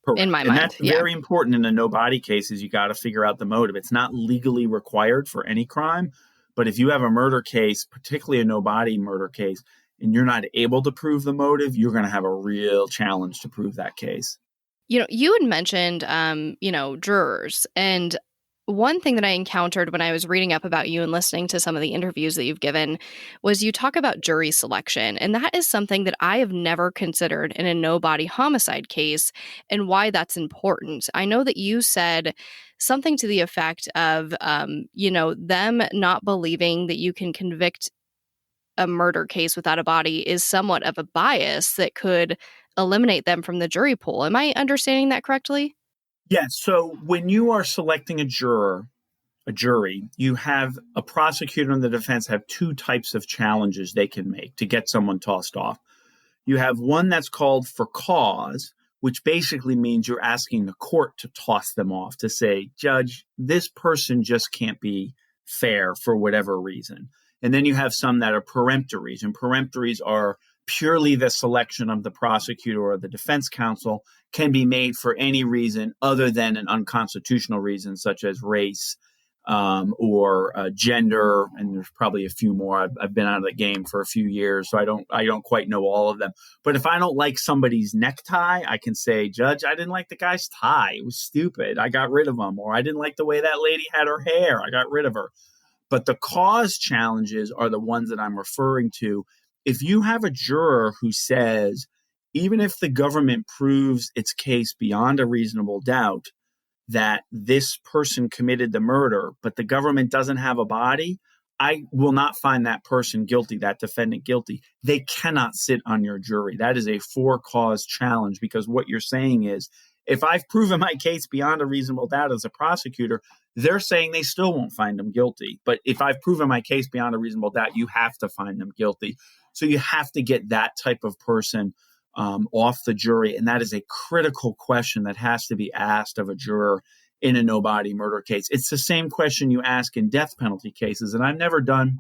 Correct. In my and mind. That's very important in the no body cases. You got to figure out the motive. It's not legally required for any crime. But if you have a murder case, particularly a no body murder case, and you're not able to prove the motive, you're going to have a real challenge to prove that case. You had mentioned, jurors. And one thing that I encountered when I was reading up about you and listening to some of the interviews that you've given was you talk about jury selection. And that is something that I have never considered in a no body homicide case and why that's important. I know that you said something to the effect of, them not believing that you can convict a murder case without a body is somewhat of a bias that could eliminate them from the jury pool. Am I understanding that correctly? Yes. So when you are selecting a jury, you have a prosecutor and the defense have 2 types of challenges they can make to get someone tossed off. You have one that's called for cause, which basically means you're asking the court to toss them off, to say, Judge, this person just can't be fair for whatever reason. And then you have some that are peremptories, and peremptories are purely the selection of the prosecutor or the defense counsel, can be made for any reason other than an unconstitutional reason, such as race or gender. And there's probably a few more. I've been out of the game for a few years, so I don't quite know all of them. But if I don't like somebody's necktie, I can say, Judge, I didn't like the guy's tie. It was stupid. I got rid of him. Or I didn't like the way that lady had her hair. I got rid of her. But the cause challenges are the ones that I'm referring to. If you have a juror who says, even if the government proves its case beyond a reasonable doubt that this person committed the murder, but the government doesn't have a body, I will not find that person guilty, that defendant guilty. They cannot sit on your jury. That is a for-cause challenge, because what you're saying is, if I've proven my case beyond a reasonable doubt as a prosecutor, they're saying they still won't find them guilty. But if I've proven my case beyond a reasonable doubt, you have to find them guilty. So you have to get that type of person off the jury. And that is a critical question that has to be asked of a juror in a no-body murder case. It's the same question you ask in death penalty cases. And I've never done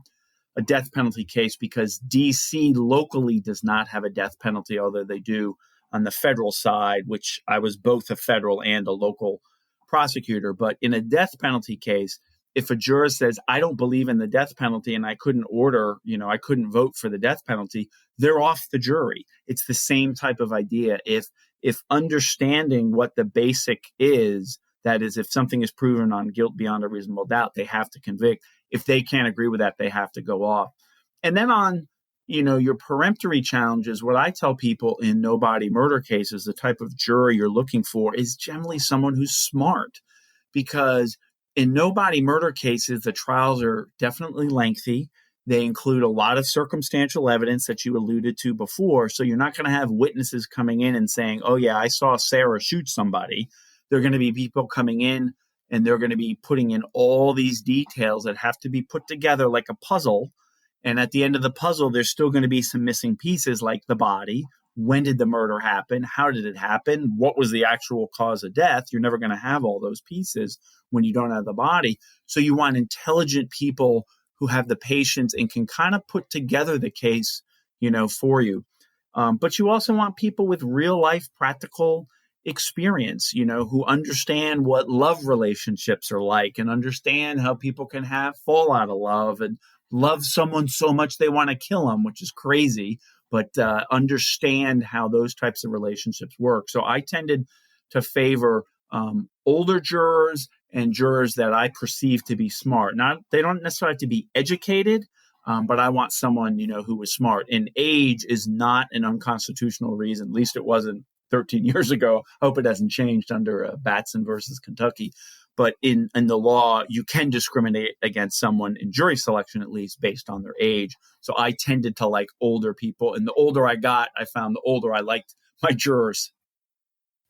a death penalty case because D.C. locally does not have a death penalty, although they do on the federal side, which I was both a federal and a local prosecutor. But in a death penalty case, if a juror says, I don't believe in the death penalty and I couldn't I couldn't vote for the death penalty, they're off the jury. It's the same type of idea. If understanding what the basic is, that is, if something is proven on guilt beyond a reasonable doubt, they have to convict. If they can't agree with that, they have to go off. And then on, your peremptory challenges, what I tell people in no body murder cases, the type of juror you're looking for is generally someone who's smart, because in no body murder cases, the trials are definitely lengthy. They include a lot of circumstantial evidence that you alluded to before. So you're not going to have witnesses coming in and saying, oh, yeah, I saw Sarah shoot somebody. They're going to be people coming in and they're going to be putting in all these details that have to be put together like a puzzle. And at the end of the puzzle, there's still going to be some missing pieces like the body. When did the murder happen? How did it happen? What was the actual cause of death? You're never going to have all those pieces when you don't have the body. So you want intelligent people who have the patience and can kind of put together the case, for you. But you also want people with real life practical experience, who understand what love relationships are like and understand how people can have fallout of love and love someone so much they want to kill them, which is crazy, but understand how those types of relationships work. So I tended to favor older jurors and jurors that I perceive to be smart. They don't necessarily have to be educated, but I want someone, who is smart. And age is not an unconstitutional reason. At least it wasn't 13 years ago. I hope it hasn't changed under Batson versus Kentucky. But in the law, you can discriminate against someone in jury selection, at least based on their age. So I tended to like older people. And the older I got, I found the older I liked my jurors.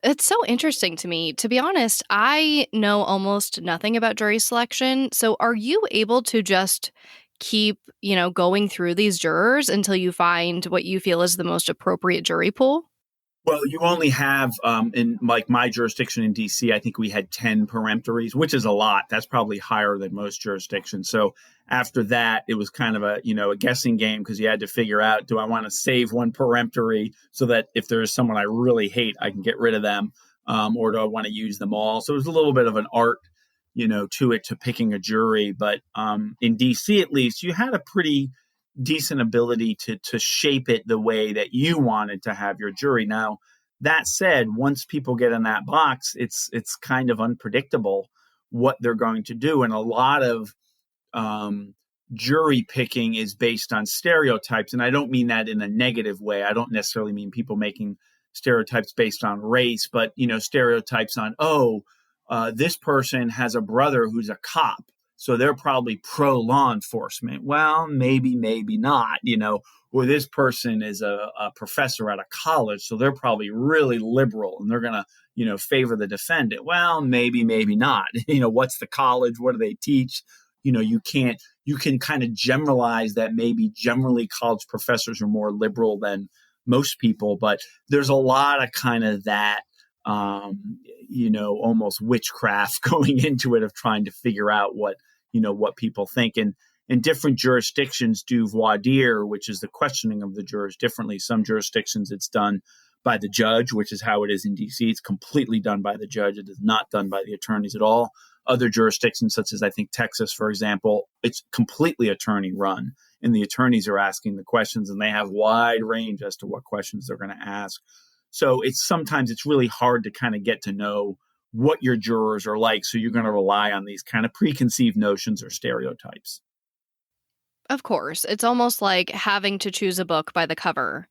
It's so interesting to me. To be honest, I know almost nothing about jury selection. So are you able to just keep, going through these jurors until you find what you feel is the most appropriate jury pool? Well, you only have, in like my jurisdiction in D.C., I think we had 10 peremptories, which is a lot. That's probably higher than most jurisdictions. So after that, it was kind of a guessing game, because you had to figure out, do I want to save one peremptory so that if there's someone I really hate, I can get rid of them, or do I want to use them all? So it was a little bit of an art, to picking a jury. But in D.C., at least, you had a pretty decent ability to shape it the way that you wanted to have your jury. Now, that said, once people get in that box, it's kind of unpredictable what they're going to do. And a lot of jury picking is based on stereotypes. And I don't mean that in a negative way. I don't necessarily mean people making stereotypes based on race, but, stereotypes on, this person has a brother who's a cop, so they're probably pro law enforcement. Well, maybe not, or this person is a professor at a college, so they're probably really liberal and they're going to, favor the defendant. Well, maybe not. What's the college? What do they teach? You can kind of generalize that maybe generally college professors are more liberal than most people, but there's a lot of kind of that, almost witchcraft going into it of trying to figure out what people think. And different jurisdictions do voir dire, which is the questioning of the jurors, differently. Some jurisdictions it's done by the judge, which is how it is in D.C. It's completely done by the judge. It is not done by the attorneys at all. Other jurisdictions, such as I think Texas, for example, it's completely attorney run, and the attorneys are asking the questions, and they have wide range as to what questions they're going to ask. So sometimes it's really hard to kind of get to know what your jurors are like. So you're going to rely on these kind of preconceived notions or stereotypes. Of course. It's almost like having to choose a book by the cover.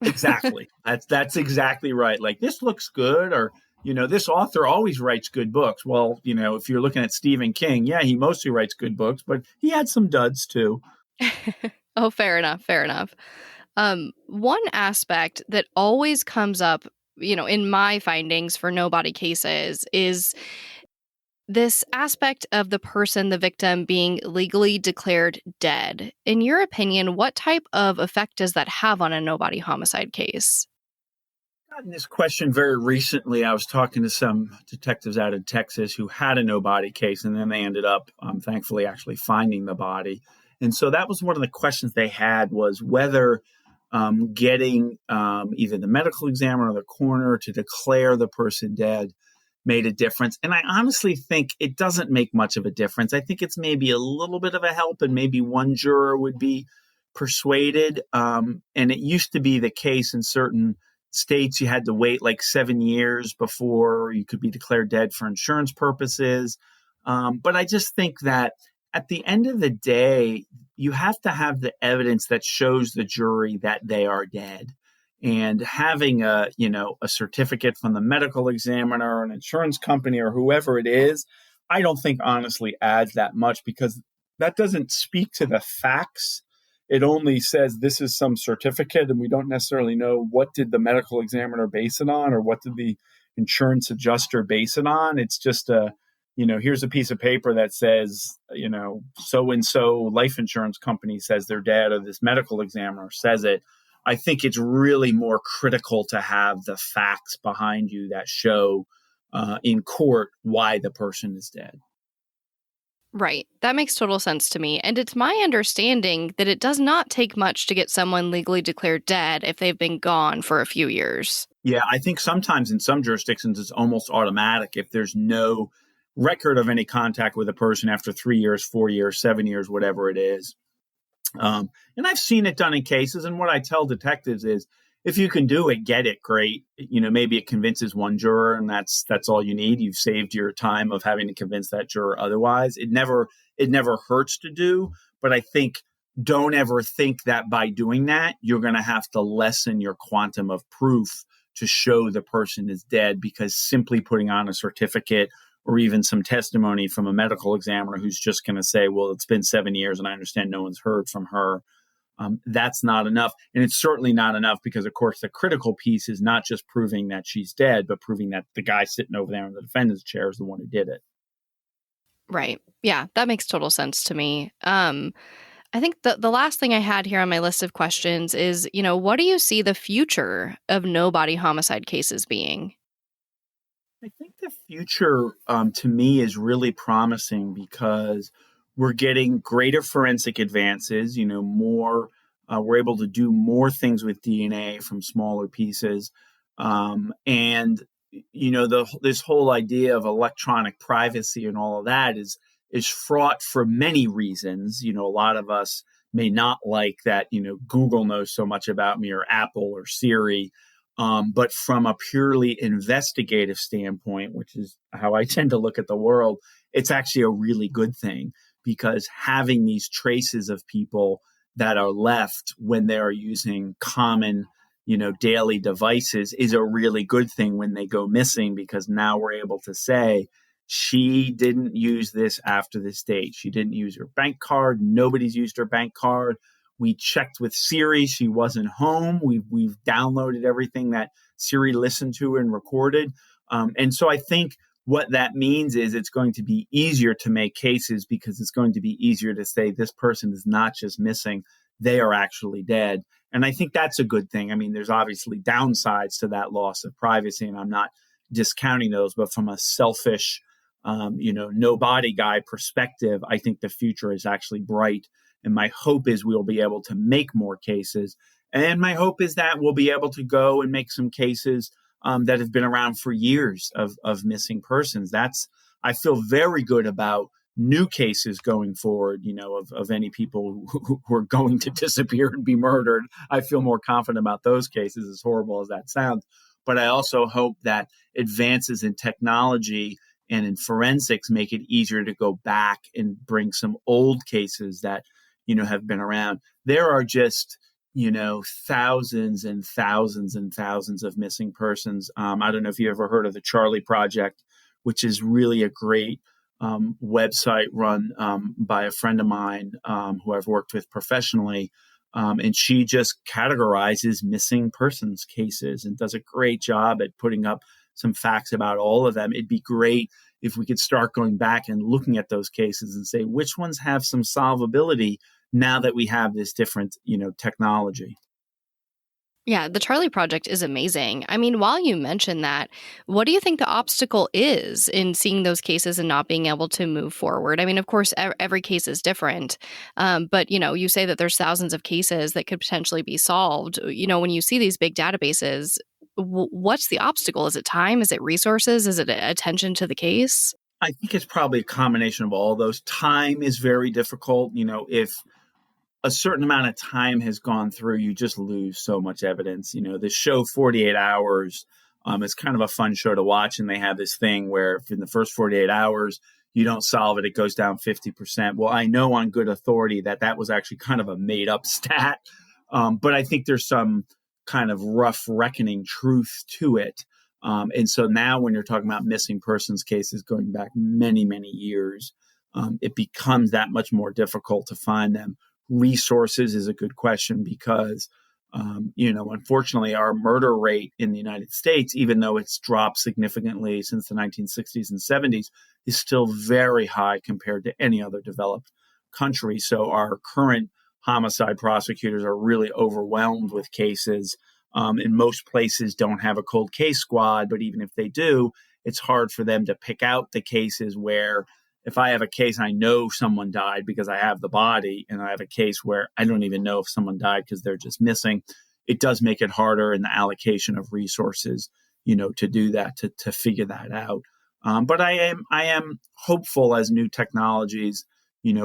Exactly. That's exactly right. Like, this looks good, or, this author always writes good books. Well, if you're looking at Stephen King, yeah, he mostly writes good books, but he had some duds too. Oh, fair enough. One aspect that always comes up, in my findings for no body cases is this aspect of the person, the victim, being legally declared dead. In your opinion, what type of effect does that have on a no body homicide case? I've gotten this question very recently. I was talking to some detectives out in Texas who had a no body case, and then they ended up, thankfully, actually finding the body. And so that was one of the questions they had, was whether getting either the medical examiner or the coroner to declare the person dead made a difference. And I honestly think it doesn't make much of a difference. I think it's maybe a little bit of a help, and maybe one juror would be persuaded. And it used to be the case in certain states you had to wait like 7 years before you could be declared dead for insurance purposes. But I just think that at the end of the day, you have to have the evidence that shows the jury that they are dead. And having a certificate from the medical examiner or an insurance company or whoever it is, I don't think honestly adds that much, because that doesn't speak to the facts. It only says this is some certificate, and we don't necessarily know what did the medical examiner base it on or what did the insurance adjuster base it on. It's just here's a piece of paper that says, so-and-so life insurance company says they're dead, or this medical examiner says it. I think it's really more critical to have the facts behind you that show in court why the person is dead. Right. That makes total sense to me. And it's my understanding that it does not take much to get someone legally declared dead if they've been gone for a few years. Yeah, I think sometimes in some jurisdictions it's almost automatic if there's no record of any contact with a person after 3 years, 4 years, 7 years, whatever it is. And I've seen it done in cases. And what I tell detectives is, if you can do it, get it, great. Maybe it convinces one juror, and that's all you need. You've saved your time of having to convince that juror otherwise. It never hurts to do. But I think don't ever think that by doing that, you're going to have to lessen your quantum of proof to show the person is dead, because simply putting on a certificate or even some testimony from a medical examiner who's just going to say, well, it's been 7 years and I understand no one's heard from her. That's not enough. And it's certainly not enough because, of course, the critical piece is not just proving that she's dead, but proving that the guy sitting over there in the defendant's chair is the one who did it. Right. Yeah, that makes total sense to me. I think the last thing I had here on my list of questions is, what do you see the future of no body homicide cases being? I think the future to me is really promising because we're getting greater forensic advances, more, we're able to do more things with DNA from smaller pieces. And this whole idea of electronic privacy and all of that is fraught for many reasons. A lot of us may not like that, Google knows so much about me, or Apple or Siri. But from a purely investigative standpoint, which is how I tend to look at the world, it's actually a really good thing, because having these traces of people that are left when they are using common, daily devices is a really good thing when they go missing, because now we're able to say, she didn't use this after this date. She didn't use her bank card. Nobody's used her bank card. We checked with Siri. She wasn't home. We've downloaded everything that Siri listened to and recorded. And so I think what that means is it's going to be easier to make cases, because it's going to be easier to say this person is not just missing, they are actually dead. And I think that's a good thing. I mean, there's obviously downsides to that loss of privacy, and I'm not discounting those, but from a selfish, no body guy perspective, I think the future is actually bright. And my hope is we'll be able to make more cases. And my hope is that we'll be able to go and make some cases that have been around for years of missing persons. I feel very good about new cases going forward, of any people who are going to disappear and be murdered. I feel more confident about those cases, as horrible as that sounds. But I also hope that advances in technology and in forensics make it easier to go back and bring some old cases that, have been around. There are just, thousands and thousands and thousands of missing persons. I don't know if you ever heard of the Charlie Project, which is really a great website run by a friend of mine who I've worked with professionally. And she just categorizes missing persons cases and does a great job at putting up some facts about all of them. It'd be great if we could start going back and looking at those cases and say which ones have some solvability now that we have this different, technology. Yeah, the Charlie Project is amazing. I mean, while you mention that, what do you think the obstacle is in seeing those cases and not being able to move forward? I mean, of course, every case is different. But, you say that there's thousands of cases that could potentially be solved. When you see these big databases, what's the obstacle? Is it time? Is it resources? Is it attention to the case? I think it's probably a combination of all those. Time is very difficult. If a certain amount of time has gone through, you just lose so much evidence. The show 48 Hours is kind of a fun show to watch. And they have this thing where if in the first 48 hours, you don't solve it, it goes down 50%. Well, I know on good authority that was actually kind of a made up stat. But I think there's some kind of rough reckoning truth to it. And so now when you're talking about missing persons cases going back many, many years, it becomes that much more difficult to find them. Resources is a good question because, unfortunately, our murder rate in the United States, even though it's dropped significantly since the 1960s and 70s, is still very high compared to any other developed country. So our current homicide prosecutors are really overwhelmed with cases. In most places don't have a cold case squad, but even if they do, it's hard for them to pick out the cases where if I have a case, I know someone died because I have the body, and I have a case where I don't even know if someone died because they're just missing. It does make it harder in the allocation of resources, to do that, to figure that out. But I am hopeful as new technologies,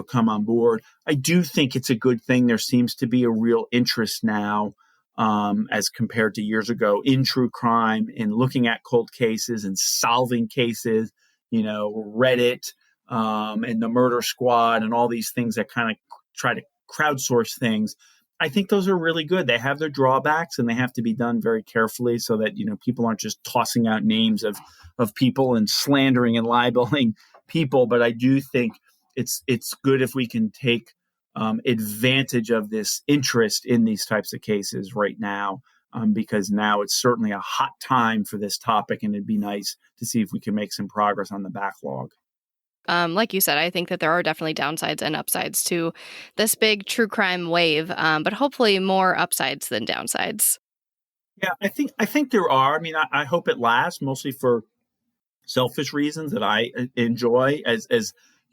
come on board. I do think it's a good thing. There seems to be a real interest now, as compared to years ago, in true crime, in looking at cold cases and solving cases, Reddit, and the murder squad and all these things that kind of try to crowdsource things. I think those are really good. They have their drawbacks and they have to be done very carefully so that, people aren't just tossing out names of people and slandering and libeling people. But I do think it's good if we can take advantage of this interest in these types of cases right now, because now it's certainly a hot time for this topic, and it'd be nice to see if we can make some progress on the backlog. Like you said, I think that there are definitely downsides and upsides to this big true crime wave, but hopefully more upsides than downsides. Yeah, I think there are. I mean, I hope it lasts, mostly for selfish reasons that I enjoy. As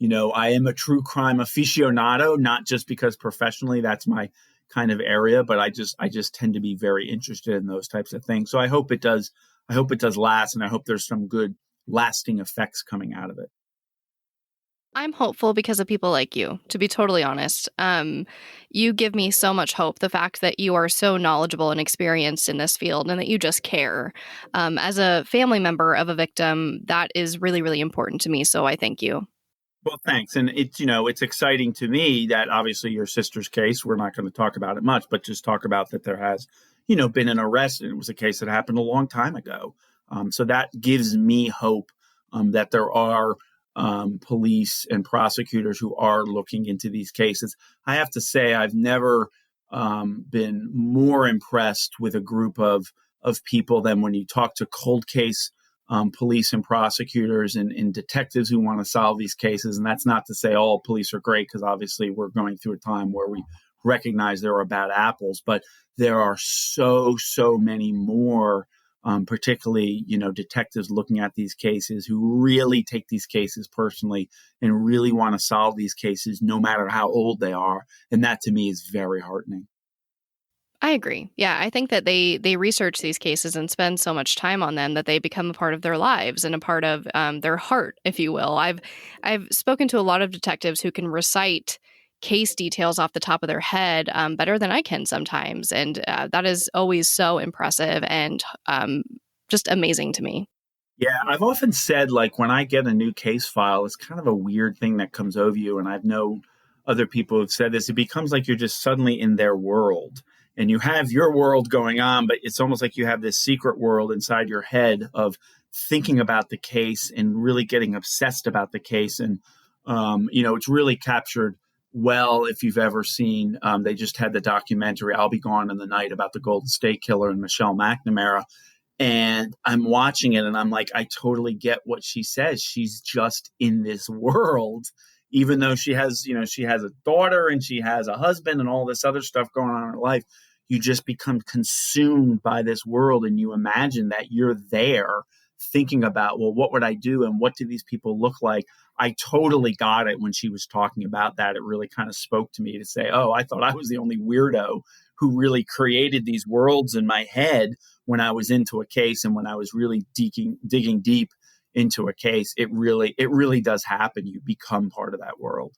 I am a true crime aficionado, not just because professionally that's my kind of area, but I just tend to be very interested in those types of things. So I hope it does. I hope it does last, and I hope there's some good lasting effects coming out of it. I'm hopeful because of people like you, to be totally honest. You give me so much hope. The fact that you are so knowledgeable and experienced in this field and that you just care. As a family member of a victim, that is really, really important to me. So I thank you. Well, thanks. And it's exciting to me that obviously your sister's case, we're not going to talk about it much, but just talk about that there has, been an arrest, and it was a case that happened a long time ago. So that gives me hope that there are police and prosecutors who are looking into these cases. I have to say, I've never been more impressed with a group of people than when you talk to cold case police and prosecutors and detectives who want to solve these cases. And that's not to say all police are great, because obviously we're going through a time where we recognize there are bad apples, but there are so many more. Particularly, detectives looking at these cases who really take these cases personally and really want to solve these cases no matter how old they are. And that to me is very heartening. I agree. Yeah, I think that they research these cases and spend so much time on them that they become a part of their lives and a part of their heart, if you will. I've spoken to a lot of detectives who can recite case details off the top of their head better than I can sometimes. And that is always so impressive and just amazing to me. Yeah, I've often said, like, when I get a new case file, it's kind of a weird thing that comes over you. And I've known other people who've said this. It becomes like you're just suddenly in their world. And you have your world going on, but it's almost like you have this secret world inside your head of thinking about the case and really getting obsessed about the case. And, it's really captured well, if you've ever seen, they just had the documentary, I'll Be Gone in the Night, about the Golden State Killer and Michelle McNamara. And I'm watching it and I'm like, I totally get what she says. She's just in this world, even though she has a daughter and she has a husband and all this other stuff going on in her life. You just become consumed by this world and you imagine that you're there thinking about, well, what would I do? And what do these people look like? I totally got it when she was talking about that. It really kind of spoke to me to say, oh, I thought I was the only weirdo who really created these worlds in my head when I was into a case and when I was really digging deep into a case, it really does happen. You become part of that world.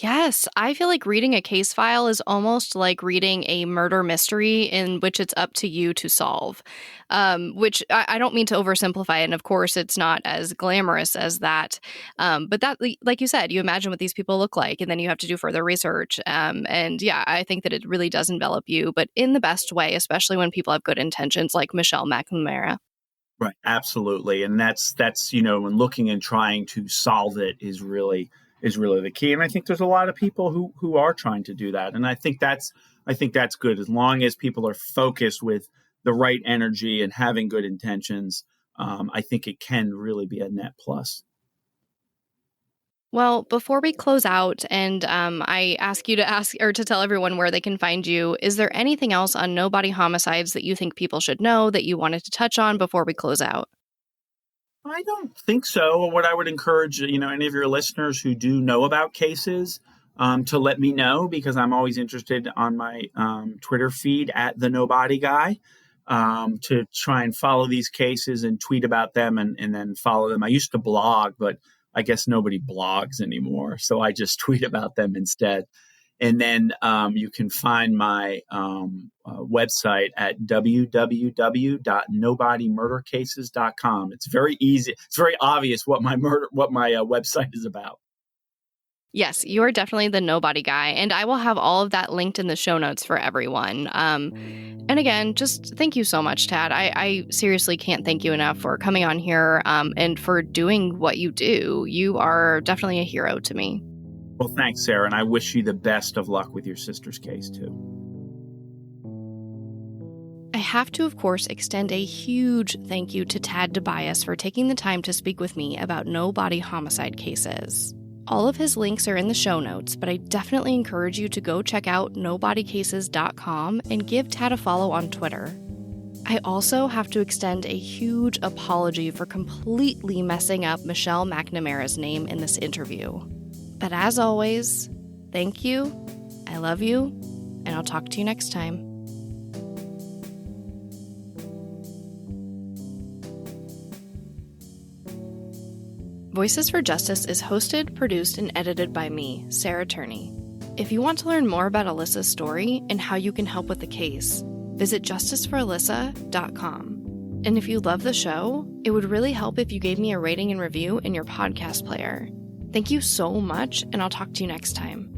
Yes, I feel like reading a case file is almost like reading a murder mystery in which it's up to you to solve, which I don't mean to oversimplify it. And of course, it's not as glamorous as that. But that, like you said, you imagine what these people look like, and then you have to do further research. And yeah, I think that it really does envelop you, but in the best way, especially when people have good intentions like Michelle McNamara. Right. Absolutely. And that's, when looking and trying to solve it is really the key. And I think there's a lot of people who are trying to do that. And I think that's good. As long as people are focused with the right energy and having good intentions, I think it can really be a net plus. Well, before we close out and I ask you to tell everyone where they can find you, is there anything else on No Body Homicides that you think people should know that you wanted to touch on before we close out? I don't think so. What I would encourage, any of your listeners who do know about cases, to let me know, because I'm always interested on my Twitter feed at the Nobody Guy, to try and follow these cases and tweet about them and then follow them. I used to blog, but I guess nobody blogs anymore, so I just tweet about them instead. And then you can find my website at www.nobodymurdercases.com. It's very easy. It's very obvious what my website is about. Yes, you are definitely the Nobody Guy, and I will have all of that linked in the show notes for everyone. And again, just thank you so much, Tad. I seriously can't thank you enough for coming on here and for doing what you do. You are definitely a hero to me. Well, thanks, Sarah, and I wish you the best of luck with your sister's case, too. I have to, of course, extend a huge thank you to Tad DiBiase for taking the time to speak with me about No Body Homicide cases. All of his links are in the show notes, but I definitely encourage you to go check out nobodycases.com and give Tad a follow on Twitter. I also have to extend a huge apology for completely messing up Michelle McNamara's name in this interview. But as always, thank you, I love you, and I'll talk to you next time. Voices for Justice is hosted, produced, and edited by me, Sarah Turney. If you want to learn more about Alyssa's story and how you can help with the case, visit justicefораlyssa.com. And if you love the show, it would really help if you gave me a rating and review in your podcast player. Thank you so much, and I'll talk to you next time.